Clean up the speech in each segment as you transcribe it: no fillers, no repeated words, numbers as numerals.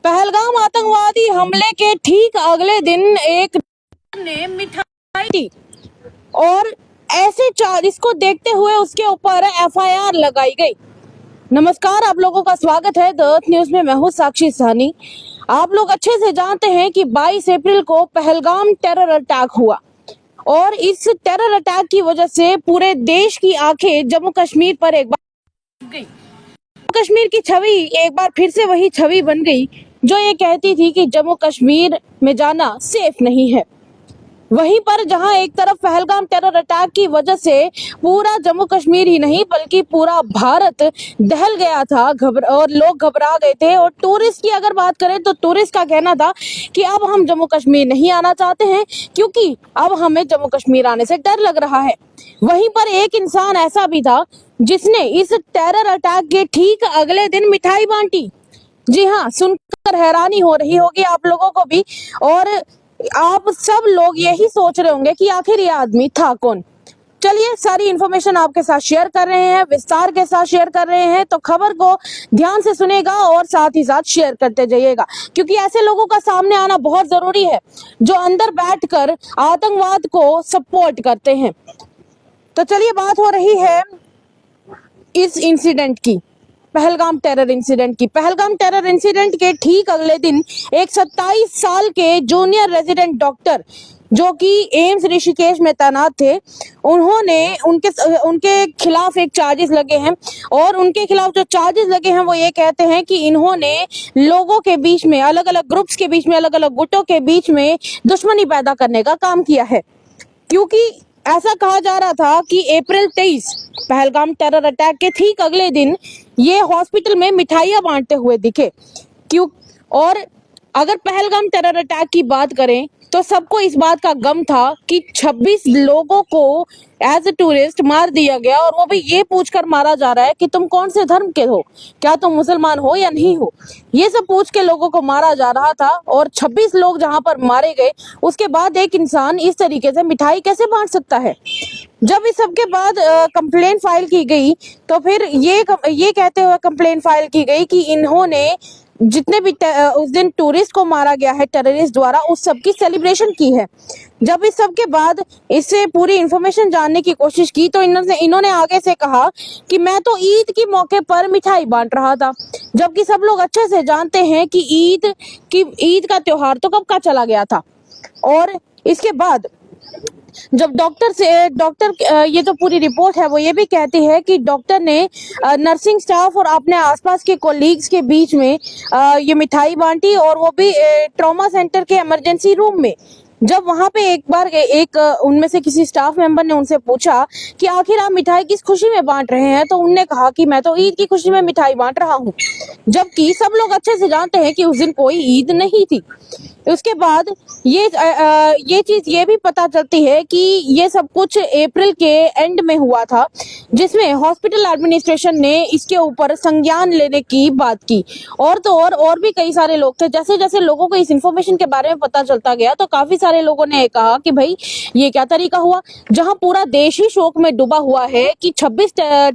पहलगाम आतंकवादी हमले के ठीक अगले दिन एक ने मिठाई दी और ऐसे इसको देखते हुए उसके ऊपर एफआईआर लगाई गई। नमस्कार, आप लोगों का स्वागत है द अर्थ न्यूज में। मैं हूं साक्षी साहनी। आप लोग अच्छे से जानते हैं कि 22 अप्रैल को पहलगाम टेरर अटैक हुआ और इस टेरर अटैक की वजह से पूरे देश की आंखें जम्मू कश्मीर पर एक बार गई। कश्मीर की छवि एक बार फिर से वही छवि बन गई जो ये कहती थी कि जम्मू कश्मीर में जाना सेफ नहीं है। वहीं पर जहां एक तरफ पहलगाम टेरर अटैक की वजह से पूरा जम्मू कश्मीर ही नहीं बल्कि पूरा भारत दहल गया था और लोग घबरा गए थे। और टूरिस्ट की अगर बात करें तो टूरिस्ट का कहना था कि अब हम जम्मू कश्मीर नहीं आना चाहते हैं क्योंकि अब हमें जम्मू कश्मीर आने से डर लग रहा है। वहीं पर एक इंसान ऐसा भी था जिसने इस टेरर अटैक के ठीक अगले दिन मिठाई बांटी। जी हाँ, सुनकर हैरानी हो रही होगी आप लोगों को भी और आप सब लोग यही सोच रहे होंगे कि आखिर ये आदमी था कौन। चलिए, सारी इन्फॉर्मेशन आपके साथ शेयर कर रहे हैं, विस्तार के साथ शेयर कर रहे हैं, तो खबर को ध्यान से सुनेगा और साथ ही साथ शेयर करते जाइएगा क्योंकि ऐसे लोगों का सामने आना बहुत जरूरी है जो अंदर बैठकर आतंकवाद को सपोर्ट करते हैं। तो चलिए, बात हो रही है इस इंसिडेंट की, पहलगाम टेरर इंसिडेंट की। पहलगाम टेरर इंसिडेंट के ठीक अगले दिन एक 27 साल के जूनियर रेजिडेंट डॉक्टर जो कि एम्स ऋषिकेश में तैनात थे, उन्होंने उनके खिलाफ एक चार्जेस लगे हैं और उनके खिलाफ जो चार्जेस लगे हैं वो ये कहते हैं कि इन्होंने लोगों के बीच में, अलग अलग ग्रुप्स के बीच में, अलग अलग गुटों के बीच में दुश्मनी पैदा करने का काम किया है। क्योंकि ऐसा कहा जा रहा था कि अप्रैल 23 पहलगाम टेरर अटैक के ठीक अगले दिन ये हॉस्पिटल में मिठाइयां बांटते हुए दिखे। और अगर पहलगाम टेरर अटैक की बात करें तो सबको इस बात का गम था कि 26 लोगों को एज ए टूरिस्ट मार दिया गया और वो भी ये पूछकर मारा जा रहा है कि तुम कौन से धर्म के हो, क्या तुम मुसलमान हो या नहीं हो। ये सब पूछ के लोगों को मारा जा रहा था और 26 लोग जहां पर मारे गए, उसके बाद एक इंसान इस तरीके से मिठाई कैसे बांट सकता है। जब इस सब के बाद कंप्लेंट फाइल की गई तो फिर ये कहते हुए कंप्लेंट फाइल की गई कि इन्होंने जितने भी उस दिन टूरिस्ट को मारा गया है टेररिस्ट द्वारा, उस सब की सेलिब्रेशन की है। जब इस सब के बाद इससे पूरी इंफॉर्मेशन जानने की कोशिश की तो इन्होंने आगे से कहा कि मैं तो ईद के मौके पर मिठाई बांट रहा था, जबकि सब लोग अच्छे से जानते हैं कि ईद का त्योहार तो कब का चला गया था। और इसके बाद जब डॉक्टर ये जो पूरी रिपोर्ट है वो ये भी कहती है कि डॉक्टर ने नर्सिंग स्टाफ और अपने आसपास के कोलीग्स के बीच में ये मिठाई बांटी और वो भी ट्रॉमा सेंटर के इमरजेंसी रूम में। जब वहां पे एक बार उनमें से किसी स्टाफ मेंबर ने उनसे पूछा कि आखिर आप मिठाई किस खुशी में बांट रहे हैं, तो उनने कहा कि मैं तो ईद की खुशी में मिठाई बांट रहा हूँ, जबकि सब लोग अच्छे से जानते हैं कि उस दिन कोई ईद नहीं थी। उसके बाद ये चीज ये भी पता चलती है कि ये सब कुछ अप्रैल के एंड में हुआ था, जिसमें हॉस्पिटल एडमिनिस्ट्रेशन ने इसके ऊपर संज्ञान लेने की बात की। और तो और भी कई सारे लोग थे। जैसे जैसे लोगों को इस इंफॉर्मेशन के बारे में पता चलता गया तो काफी सारे लोगों ने कहा कि भाई ये क्या तरीका हुआ, जहां पूरा देश ही शोक में डूबा हुआ है कि 26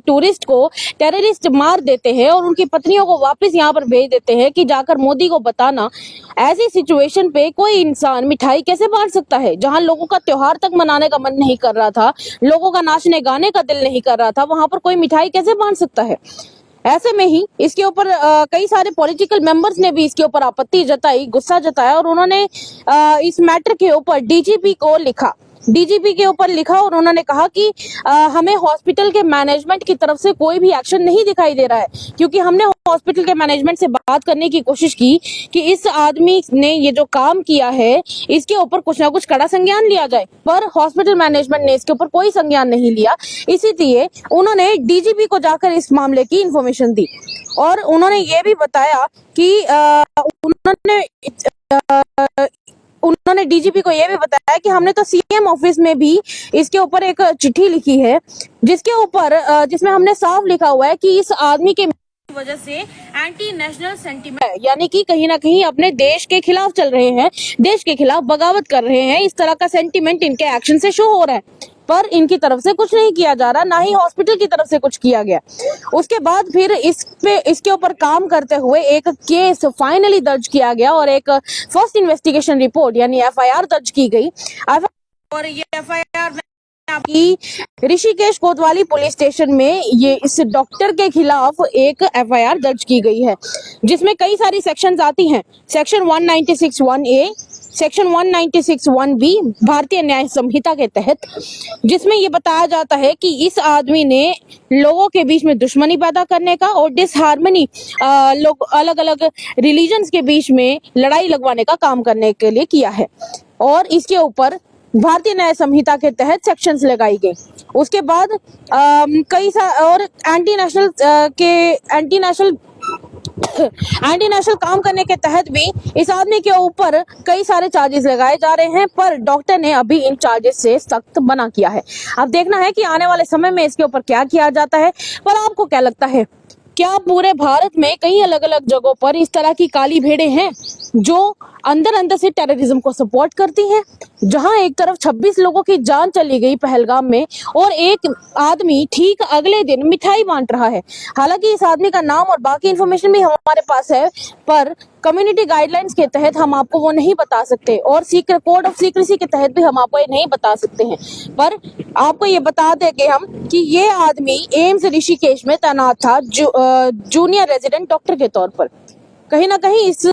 टूरिस्ट को टेररिस्ट मार देते हैं और उनकी पत्नियों को वापस यहाँ पर भेज देते हैं कि जाकर मोदी को बताना। ऐसी सिचुएशन पे कोई इंसान मिठाई कैसे बांट सकता है? जहां लोगों का त्योहार तक मनाने का मन नहीं कर रहा था, लोगों का नाचने गाने का दिल नहीं कर रहा था, वहां पर कोई मिठाई कैसे बांट सकता है? ऐसे में ही इसके ऊपर कई सारे पॉलिटिकल मेंबर्स ने भी इसके ऊपर आपत्ति जताई, गुस्सा जताया और उन्होंने इस मैटर के ऊपर डीजीपी के ऊपर लिखा और उन्होंने कहा कि हमें हॉस्पिटल के मैनेजमेंट की तरफ से कोई भी एक्शन नहीं दिखाई दे रहा है, क्योंकि हमने हॉस्पिटल के मैनेजमेंट से बात करने की कोशिश की कि इस आदमी ने ये जो काम किया है इसके ऊपर कुछ ना कुछ कड़ा संज्ञान लिया जाए, पर हॉस्पिटल मैनेजमेंट ने इसके ऊपर कोई संज्ञान नहीं लिया। इसीलिए उन्होंने डीजीपी को जाकर इस मामले की इंफॉर्मेशन दी और उन्होंने ये भी बताया कि उन्होंने डीजीपी को यह भी बताया कि हमने तो सीएम ऑफिस में भी इसके ऊपर एक चिट्ठी लिखी है जिसमें हमने साफ लिखा हुआ है कि इस आदमी के वजह से एंटी नेशनल सेंटीमेंट, यानी कि कहीं ना कहीं अपने देश के खिलाफ चल रहे हैं, देश के खिलाफ बगावत कर रहे हैं, इस तरह का सेंटीमेंट इनके एक्शन से शो हो रहा है। पर इनकी तरफ से कुछ नहीं किया जा रहा, ना ही हॉस्पिटल की तरफ से कुछ किया गया। उसके बाद फिर इसके ऊपर काम करते हुए एक केस फाइनली दर्ज किया गया और एक फर्स्ट इन्वेस्टिगेशन रिपोर्ट यानी एफआईआर दर्ज की गई। और ये एफआईआर आपकी ऋषिकेश कोतवाली पुलिस स्टेशन में ये इस डॉक्टर के खिलाफ एक एफआईआर दर्ज की गई है, जिसमें कई सारी सेक्शंस आती हैं। सेक्शन 196(1)A, सेक्शन 196(1)B भारतीय न्याय संहिता के तहत, जिसमें ये बताया जाता है कि इस आदमी ने लोगों के बीच में दुश्मनी पैदा करने का और डिसहार्मनी, लोग अलग अलग रिलीजन्स के बीच में लड़ाई लगवाने का काम करने के लिए किया है और इसके ऊपर भारतीय न्याय संहिता के तहत सेक्शंस लगाई गई। उसके बाद कई और एंटी नेशनल काम करने के तहत भी इस आदमी के ऊपर कई सारे चार्जेस लगाए जा रहे हैं, पर डॉक्टर ने अभी इन चार्जेस से सख्त मना किया है। अब देखना है कि आने वाले समय में इसके ऊपर क्या किया जाता है। पर आपको क्या लगता है, क्या पूरे भारत में कई अलग अलग जगहों पर इस तरह की काली भेड़ें हैं जो अंदर अंदर से टेररिज्म को सपोर्ट करती हैं? जहां एक तरफ 26 लोगों की जान चली गई पहलगाम में और एक आदमी ठीक अगले दिन मिठाई बांट रहा है। हालांकि इस आदमी का नाम और बाकी इन्फॉर्मेशन भी हमारे पास है, पर कम्युनिटी गाइडलाइंस के तहत हम आपको वो नहीं बता सकते और सीक्रेट कोड ऑफ सीक्रेसी के तहत भी हम आपको ये नहीं बता सकते हैं। पर आपको ये बता देंगे हम कि ये आदमी एम्स ऋषिकेश में तैनात था जूनियर रेजिडेंट डॉक्टर के तौर पर। कहीं ना कहीं इस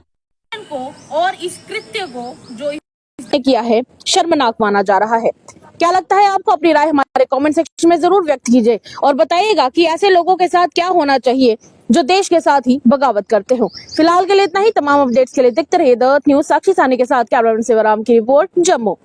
को और इस कृत्य को जो इसने किया है शर्मनाक माना जा रहा है। क्या लगता है आपको? अपनी राय हमारे कमेंट सेक्शन में जरूर व्यक्त कीजिए और बताइएगा कि ऐसे लोगों के साथ क्या होना चाहिए जो देश के साथ ही बगावत करते हो। फिलहाल के लिए इतना ही। तमाम अपडेट्स के लिए देखते रहिए द न्यूज। साक्षी सानी के साथ कैमरामैन शिवराम की रिपोर्ट, जम्मू।